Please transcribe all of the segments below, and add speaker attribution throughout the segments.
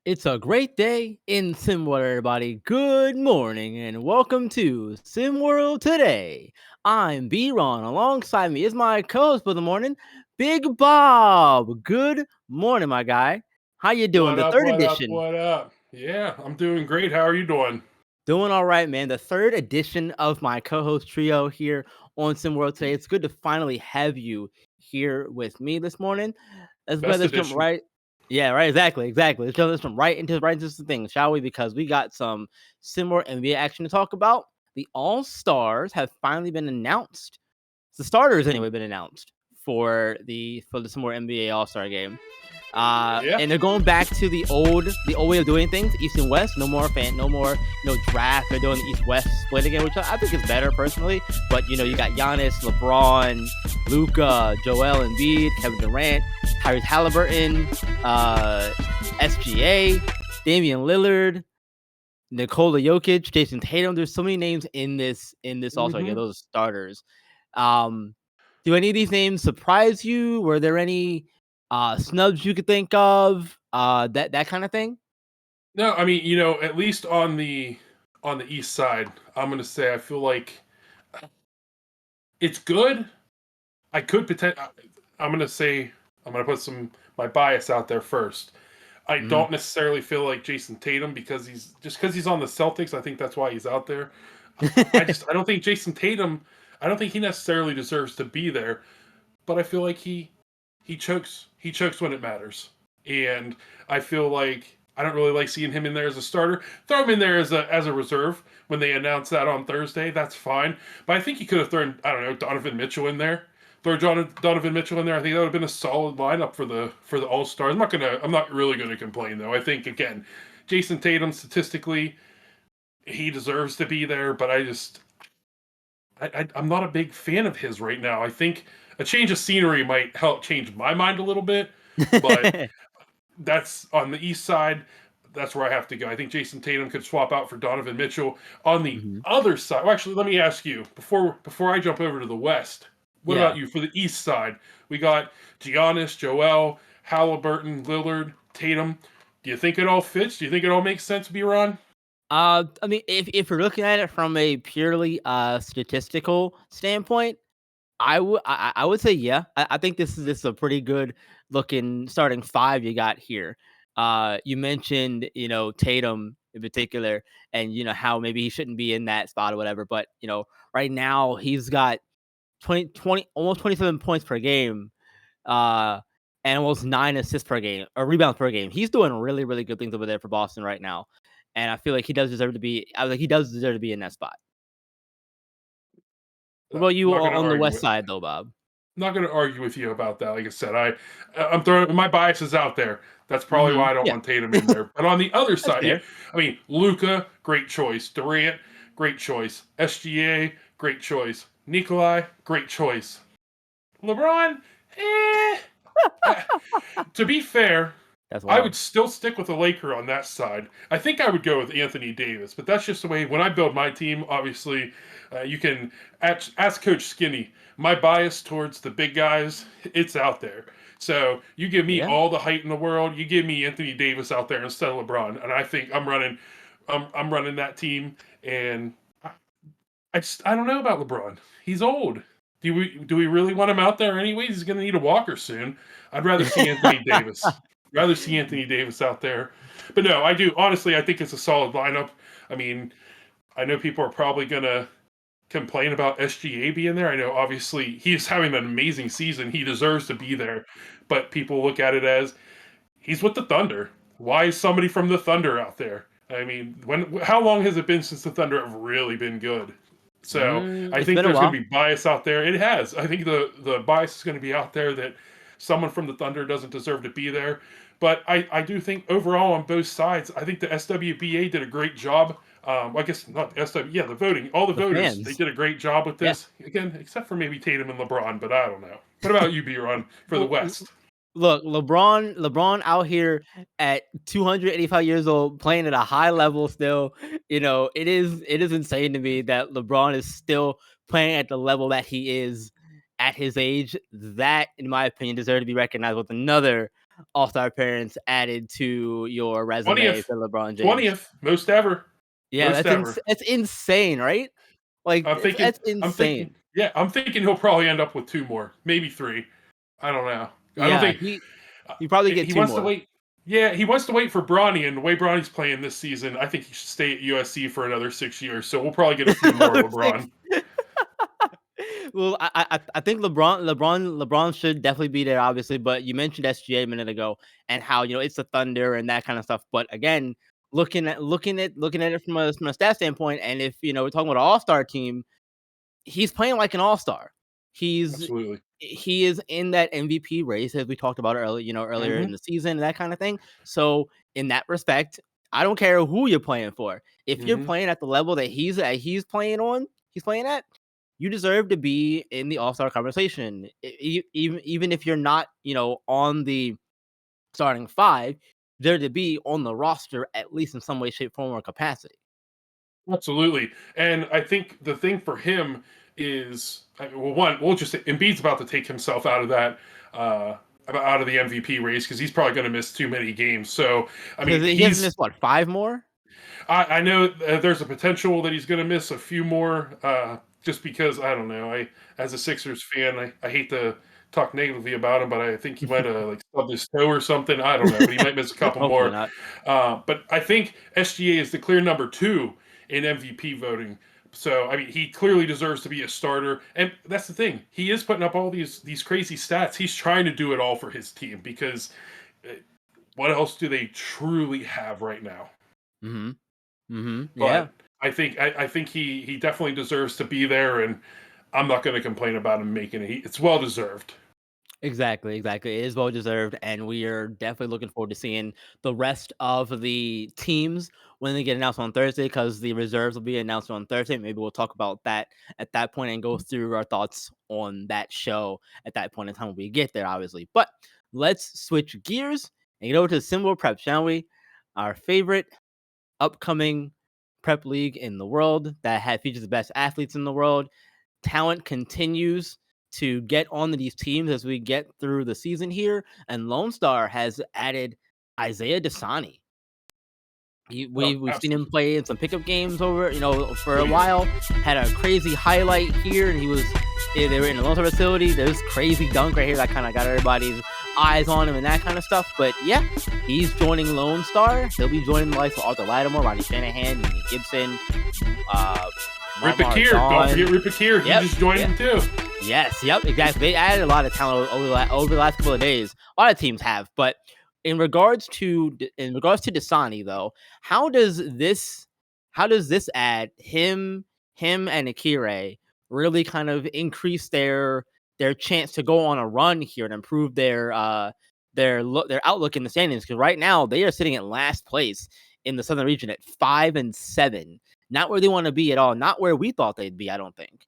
Speaker 1: It's a great day in SimWorld, everybody. Good morning and welcome to SimWorld Today. I'm B-Ron. Alongside me is my co-host for the morning, Big Bob. Good morning, my guy. How you doing?
Speaker 2: What
Speaker 1: The
Speaker 2: up?
Speaker 1: third
Speaker 2: What up?
Speaker 1: edition.
Speaker 2: What up? Yeah, I'm doing great. How are you doing?
Speaker 1: Doing all right, man. The third edition of my co-host trio here on SimWorld Today. It's good to finally have you here with me this morning.
Speaker 2: Best
Speaker 1: Let's jump
Speaker 2: edition.
Speaker 1: right. Yeah, right. Exactly. Let's jump right into the thing, shall we? Because we got some similar NBA action to talk about. The All Stars have finally been announced. The starters, anyway, been announced for the similar NBA All Star game.
Speaker 2: Yeah.
Speaker 1: And they're going back to the old way of doing things, East and West. No more draft. They're doing the East West split again, which I think is better personally. But you got Giannis, LeBron, Luca, Joel Embiid, Kevin Durant, Tyrese Halliburton, SGA, Damian Lillard, Nikola Jokic, Jason Tatum. There's so many names in this All Star game.
Speaker 2: hmm
Speaker 1: Those are starters. Um, do any of these names surprise you? Were there any snubs you could think of? That kind of thing.
Speaker 2: No, I mean, at least on the east side, I'm gonna say I feel like it's good. I could pretend. I'm gonna say I'm gonna put some my bias out there first. I
Speaker 1: Hmm.
Speaker 2: don't necessarily feel like Jason Tatum because he's on the Celtics. I think that's why he's out there. I don't think Jason Tatum. I don't think he necessarily deserves to be there. But I feel like he chokes when it matters, and I feel like I don't really like seeing him in there as a starter. Throw him in there as a reserve when they announce that on Thursday. That's fine, but I think he could have thrown Donovan Mitchell in there. Throw Donovan Mitchell in there. I think that would have been a solid lineup for the All Stars. I'm not really gonna complain though. I think again, Jason Tatum statistically he deserves to be there, but I'm not a big fan of his right now. I think a change of scenery might help change my mind a little bit, but that's on the east side. That's where I have to go. I think Jason Tatum could swap out for Donovan Mitchell. On the
Speaker 1: Hmm.
Speaker 2: other side, well, actually, let me ask you before I jump over to the west. What
Speaker 1: Yeah.
Speaker 2: about you for the east side? We got Giannis, Joel, Halliburton, Lillard, Tatum. Do you think it all fits? Do you think it all makes sense, B-Ron?
Speaker 1: I mean, if you're looking at it from a purely statistical standpoint, I would say yeah. I think this is a pretty good looking starting five you got here. You mentioned Tatum in particular, and how maybe he shouldn't be in that spot or whatever. But right now he's got 20 almost 27 points per game, uh, and almost 9 assists per game or rebounds per game. He's doing really really good things over there for Boston right now, and I feel like he does deserve to be. I was like he does deserve to be in that spot. What about you
Speaker 2: Not going to
Speaker 1: on the
Speaker 2: argue
Speaker 1: West
Speaker 2: with.
Speaker 1: side though, Bob?
Speaker 2: Not going to argue with you about that. Like I said, I'm throwing my biases out there. That's probably
Speaker 1: Hmm.
Speaker 2: why I don't
Speaker 1: Yeah,
Speaker 2: want Tatum in there. But on the other
Speaker 1: that's
Speaker 2: side, yeah,
Speaker 1: fair.
Speaker 2: I mean Luca, great choice. Durant, great choice. SGA, great choice. Nikolai, great choice. LeBron, eh. Uh, to be fair,
Speaker 1: That's
Speaker 2: I would
Speaker 1: wild.
Speaker 2: still stick with a Laker on that side. I think I would go with Anthony Davis, but that's just the way when I build my team. Obviously, you can ask Coach Skinny. My bias towards the big guys, it's out there. So you give me
Speaker 1: Yeah.
Speaker 2: all the height in the world, you give me Anthony Davis out there instead of LeBron, and I think I'm running that team. And I don't know about LeBron. He's old. Do we really want him out there anyways? He's going to need a walker soon. I'd rather see Anthony Davis. Rather see Anthony Davis out there. But no, I do honestly. I think it's a solid lineup. I mean, I know people are probably going to complain about SGA being there. I know obviously he's having an amazing season. He deserves to be there. But people look at it as he's with the Thunder. Why is somebody from the Thunder out there? I mean, how long has it been since the Thunder have really been good? So I
Speaker 1: It's
Speaker 2: think
Speaker 1: been a
Speaker 2: there's going
Speaker 1: while.
Speaker 2: to be bias out there. It has. I think the bias is going to be out there that someone from the Thunder doesn't deserve to be there. But I do think overall on both sides, I think the SWBA did a great job. I guess not the SW, yeah, the voting, all the
Speaker 1: The
Speaker 2: voters, they
Speaker 1: fans.
Speaker 2: did a great job with
Speaker 1: Yeah.
Speaker 2: this. Again, except for maybe Tatum and LeBron, but I don't know. What about you, B-Ron, for the
Speaker 1: Well,
Speaker 2: West?
Speaker 1: look, LeBron out here at 285 years old, playing at a high level still. It is insane to me that LeBron is still playing at the level that he is at his age. That, in my opinion, deserves to be recognized with another. All-Star appearance added to your resume
Speaker 2: 20th,
Speaker 1: for LeBron James.
Speaker 2: 20th, most ever,
Speaker 1: Yeah,
Speaker 2: most ever.
Speaker 1: that's insane, right? Like, that's
Speaker 2: I'm thinking,
Speaker 1: insane.
Speaker 2: yeah, I'm thinking he'll probably end up with 2 more, maybe 3. I don't know. I don't
Speaker 1: Yeah,
Speaker 2: think
Speaker 1: he probably get
Speaker 2: he
Speaker 1: 2
Speaker 2: wants to
Speaker 1: more.
Speaker 2: wait. Yeah, he wants to wait for Bronny, and the way Bronny's playing this season, I think he should stay at USC for another 6 years. So we'll probably get a few more
Speaker 1: Another 6.
Speaker 2: LeBron.
Speaker 1: Well, I think LeBron should definitely be there, obviously, but you mentioned SGA a minute ago and how, it's the Thunder and that kind of stuff. But again, looking at it from a stat standpoint, and if, we're talking about an all-star team, he's playing like an all-star. He's
Speaker 2: Absolutely.
Speaker 1: he is in that MVP race as we talked about earlier in
Speaker 2: Hmm.
Speaker 1: the season, that kind of thing. So in that respect, I don't care who you're playing for. If you're
Speaker 2: Hmm.
Speaker 1: playing at the level that he's playing at, you deserve to be in the All-Star conversation. Even if you're not, on the starting five, there to be on the roster at least in some way, shape, form, or capacity.
Speaker 2: Absolutely. And I think the thing for him is, well, one, we'll just say Embiid's about to take himself out of that, out of the MVP race because he's probably going to miss too many games. So, I
Speaker 1: Because
Speaker 2: mean,
Speaker 1: he hasn't missed what, 5 more?
Speaker 2: I know there's a potential that he's going to miss a few more, just because I don't know. As a Sixers fan, I hate to talk negatively about him, but I think he might have like stubbed his toe or something. I don't know, but he might miss a couple
Speaker 1: Hopefully
Speaker 2: more.
Speaker 1: not.
Speaker 2: But I think SGA is the clear number 2 in MVP voting. So I mean, he clearly deserves to be a starter, and that's the thing. He is putting up all these crazy stats. He's trying to do it all for his team because what else do they truly have right now?
Speaker 1: Mhm. Mhm. Yeah.
Speaker 2: But I think he definitely deserves to be there, and I'm not going to complain about him making it. It's well deserved.
Speaker 1: Exactly, exactly. It is well deserved, and we are definitely looking forward to seeing the rest of the teams when they get announced on Thursday, because the reserves will be announced on Thursday. Maybe we'll talk about that at that point and go through our thoughts on that show at that point in time when we get there, obviously. But let's switch gears and get over to the SimWorld Prep, shall we? Our favorite upcoming prep league in the world that features the best athletes in the world. Talent continues to get onto these teams as we get through the season here, and Lone Star has added Isaiah Dasani.
Speaker 2: Oh,
Speaker 1: We've seen him
Speaker 2: absolutely.
Speaker 1: play in some pickup games over, for a while. Had a crazy highlight here, and they were in the Lone Star facility. There's crazy dunk right here that kind of got everybody's eyes on him and that kind of stuff. But yeah, he's joining Lone Star. He'll be joining the likes of Arthur Lattimore, Ronnie Shanahan, Nene Gibson, uh, Marmar
Speaker 2: Ripakir, don't forget
Speaker 1: Dawn.
Speaker 2: Ripakir. He
Speaker 1: Yep,
Speaker 2: just joined
Speaker 1: yeah.
Speaker 2: him too.
Speaker 1: Yes, yep, exactly. They added a lot of talent over the last couple of days. A lot of teams have, but in regards to Dasani though, how does this how does this add him and Akire really kind of increase their chance to go on a run here and improve their outlook in the standings? Because right now they are sitting at last place in the Southern region at 5-7, not where they want to be at all, not where we thought they'd be. I don't think.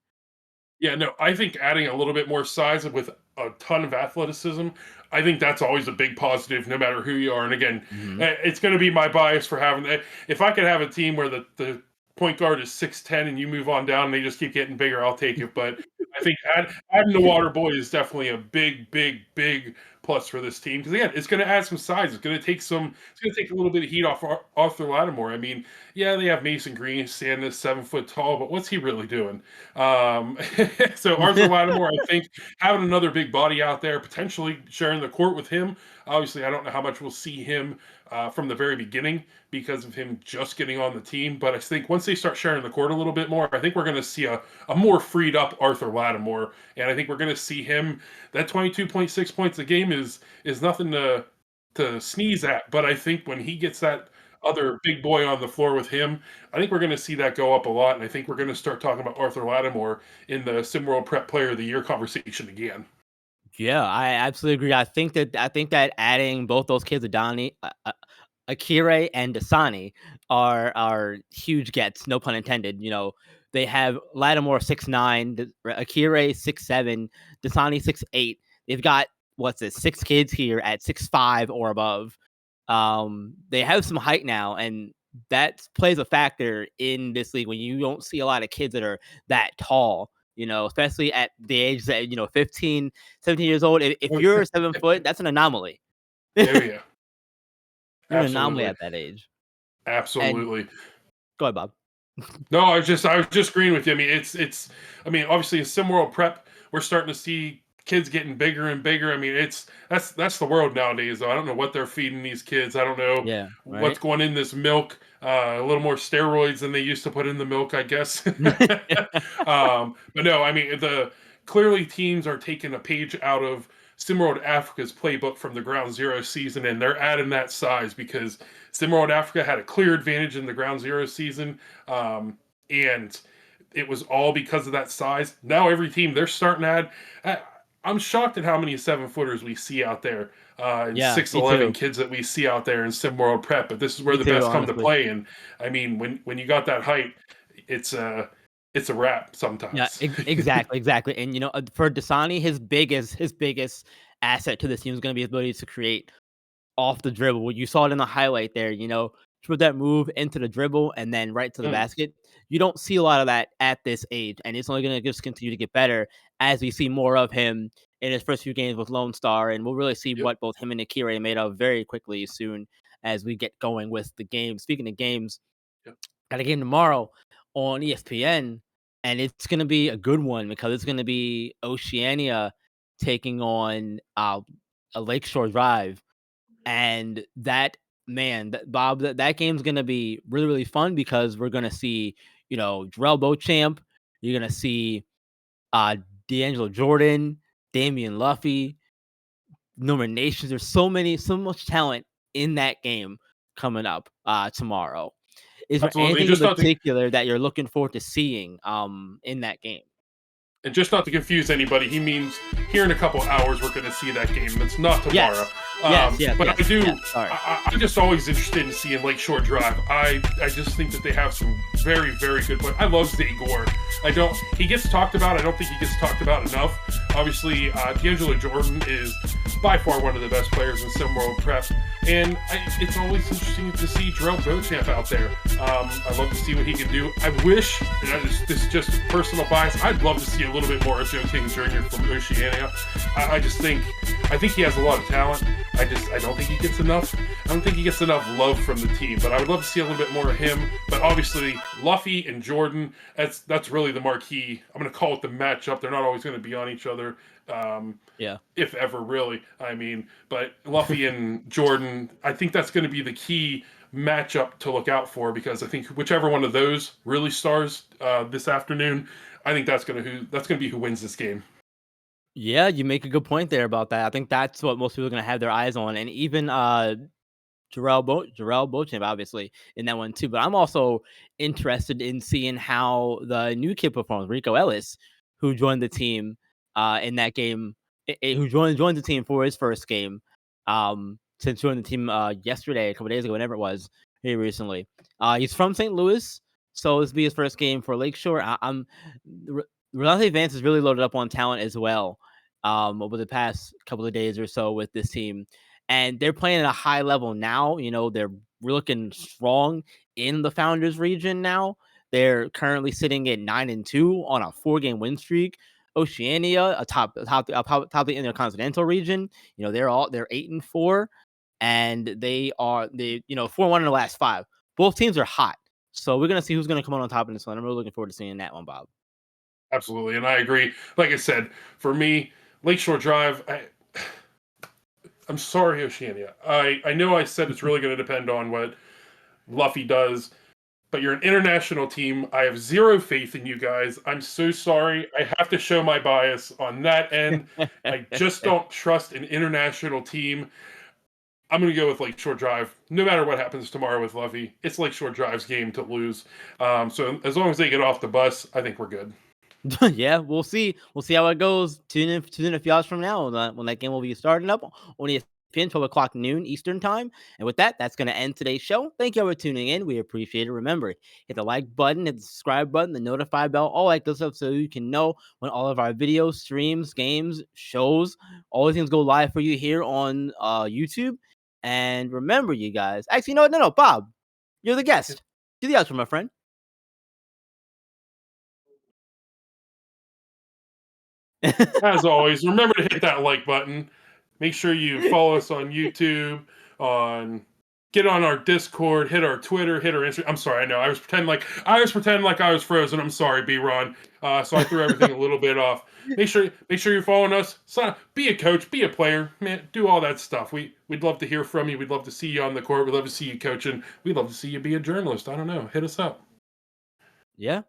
Speaker 2: Yeah, no, I think adding a little bit more size with a ton of athleticism, I think that's always a big positive, no matter who you are. And again,
Speaker 1: Hmm.
Speaker 2: it's going to be my bias for having that. If I could have a team where the point guard is 6'10" and you move on down and they just keep getting bigger, I'll take it. But I think adding the water boy is definitely a big, big, big plus for this team because again, it's going to add some size. It's going to take some. It's going to take a little bit of heat off Arthur Lattimore. I mean, yeah, they have Mason Green standing at 7 foot tall, but what's he really doing? Um, so Arthur Lattimore, I think having another big body out there, potentially sharing the court with him. Obviously, I don't know how much we'll see him from the very beginning because of him just getting on the team. But I think once they start sharing the court a little bit more, I think we're going to see a more freed up Arthur Lattimore, and I think we're going to see him. That 22.6 points a game is nothing to sneeze at. But I think when he gets that other big boy on the floor with him, I think we're going to see that go up a lot, and I think we're going to start talking about Arthur Lattimore in the SimWorld Prep Player of the Year conversation again.
Speaker 1: Yeah, I absolutely agree. I think that adding both those kids, Akire and Dasani, are huge gets. No pun intended. They have Lattimore 6'9", Akire 6'7", Dasani 6'8". They've got what's this 6 kids here at 6'5" or above. They have some height now, and that plays a factor in this league when you don't see a lot of kids that are that tall. Especially at the age that 15, 17 years old. If you're 7 foot, that's an anomaly.
Speaker 2: Oh yeah,
Speaker 1: You're an anomaly
Speaker 2: absolutely,
Speaker 1: at that age. And
Speaker 2: absolutely.
Speaker 1: go ahead, Bob.
Speaker 2: No, I was just agreeing with you. I mean, it's I mean, obviously in SimWorld Prep, we're starting to see kids getting bigger and bigger. I mean, that's the world nowadays. Though I don't know what they're feeding these kids. I don't know
Speaker 1: Yeah,
Speaker 2: what's
Speaker 1: right?
Speaker 2: going in this milk. A little more steroids than they used to put in the milk, I guess. But no, I mean the clearly teams are taking a page out of SimWorld Africa's playbook from the Ground Zero season, and they're adding that size because SimWorld Africa had a clear advantage in the Ground Zero season. And it was all because of that size. Now every team they're starting to add. I'm shocked at how many 7 footers we see out there, and
Speaker 1: Yeah,
Speaker 2: six
Speaker 1: me
Speaker 2: eleven
Speaker 1: too.
Speaker 2: kids that we see out there in SimWorld Prep. But this is where
Speaker 1: Me
Speaker 2: the
Speaker 1: too,
Speaker 2: best come to
Speaker 1: honestly.
Speaker 2: play. And I mean, when you got that height, it's it's a wrap
Speaker 1: Yeah,
Speaker 2: sometimes.
Speaker 1: exactly, exactly. And for Dasani, his biggest asset to this team is going to be his ability to create off the dribble. Well, you saw it in the highlight there, put that move into the dribble and then right to the
Speaker 2: Mm,
Speaker 1: basket. You don't see a lot of that at this age, and it's only going to just continue to get better as we see more of him in his first few games with Lone Star, and we'll really see
Speaker 2: yep,
Speaker 1: what both him and Akira are made of very quickly soon as we get going with the game. Speaking of games,
Speaker 2: yep.
Speaker 1: got a game tomorrow on ESPN, and it's going to be a good one because it's going to be Oceania taking on a Lakeshore Drive, and that man, Bob, that game's gonna be really, really fun because we're gonna see, Jarrell Beauchamp, you're gonna see uh D'Angelo Jordan, Damian Luffy, Norman Nations. There's so much talent in that game coming up tomorrow. Is there
Speaker 2: Absolutely. And
Speaker 1: anything in
Speaker 2: just not to
Speaker 1: particular that you're looking forward to seeing in that game?
Speaker 2: And just not to confuse anybody, he means here in a couple hours we're going to see that game. It's not tomorrow.
Speaker 1: Yes. Yes, yes,
Speaker 2: But I
Speaker 1: yes,
Speaker 2: do.
Speaker 1: yes. Sorry.
Speaker 2: I'm just always interested in seeing Lakeshore Drive. I just think that they have some very very good players. I love Zagor. I don't. He gets talked about. I don't think he gets talked about enough. Obviously, D'Angelo Jordan is by far one of the best players in SimWorld Prep, and it's always interesting to see Jarrell Beauchamp out there. I love to see what he can do. I wish, and this is just personal bias, I'd love to see a little bit more of Joe King Jr. from Oceania. I think he has a lot of talent. I don't think he gets enough. I don't think he gets enough love from the team. But I would love to see a little bit more of him. But obviously, Luffy and Jordan, that's really the marquee. I'm going to call it the matchup. They're not always going to be on each other.
Speaker 1: Yeah.
Speaker 2: If ever, really. I mean, but Luffy and Jordan, I think that's going to be the key matchup to look out for because I think whichever one of those really stars this afternoon, I think that's going to be who wins this game.
Speaker 1: Yeah, you make a good point there about that. I think that's what most people are gonna have their eyes on, and even Jarrell Beauchamp, obviously, in that one too. But I'm also interested in seeing how the new kid performs, Rico Ellis, who joined the team in that game, who joined the team for his first game, since joining the team yesterday, a couple days ago, whenever it was, here recently. He's from St. Louis, so this will be his first game for Lakeshore. Relante Vance is really loaded up on talent as well. Over the past couple of days or so with this team, and they're playing at a high level now. They're looking strong in the Founders region now. They're currently sitting at 9-2 on a 4-game win streak. Oceania, top of the Intercontinental region. They're 8-4, and they 4-1 in the last 5. Both teams are hot, so we're gonna see who's gonna come out on top in this one. I'm really looking forward to seeing that one, Bob.
Speaker 2: Absolutely, and I agree. Like I said, for me, Lakeshore Drive. I'm sorry, Oceania. I know I said it's really going to depend on what Luffy does, but you're an international team. I have zero faith in you guys. I'm so sorry. I have to show my bias on that end. I just don't trust an international team. I'm going to go with Lakeshore Drive. No matter what happens tomorrow with Luffy, it's Lakeshore Drive's game to lose. So as long as they get off the bus, I think we're good.
Speaker 1: Yeah, we'll see. We'll see how it goes. Tune in a few hours from now when that game will be starting up on ESPN 12 o'clock noon Eastern time. And with that, that's going to end today's show. Thank you all for tuning in. We appreciate it. Remember, hit the like button, hit the subscribe button, the notify bell, all that good stuff, so you can know when all of our videos, streams, games, shows, all these things go live for you here on YouTube. And remember, you guys. Actually, no, Bob, you're the guest. Do the outro, my friend.
Speaker 2: As always, remember to hit that like button. Make sure you follow us on YouTube, on get on our Discord, hit our Twitter, hit our Instagram. I'm sorry, I know I was pretending like I was frozen. I'm sorry, B Ron. So I threw everything a little bit off. Make sure you're following us. Be a coach, be a player, man. Do all that stuff. We'd love to hear from you. We'd love to see you on the court. We'd love to see you coaching. We'd love to see you be a journalist. I don't know. Hit us up.
Speaker 1: Yeah.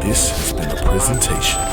Speaker 3: This has been a presentation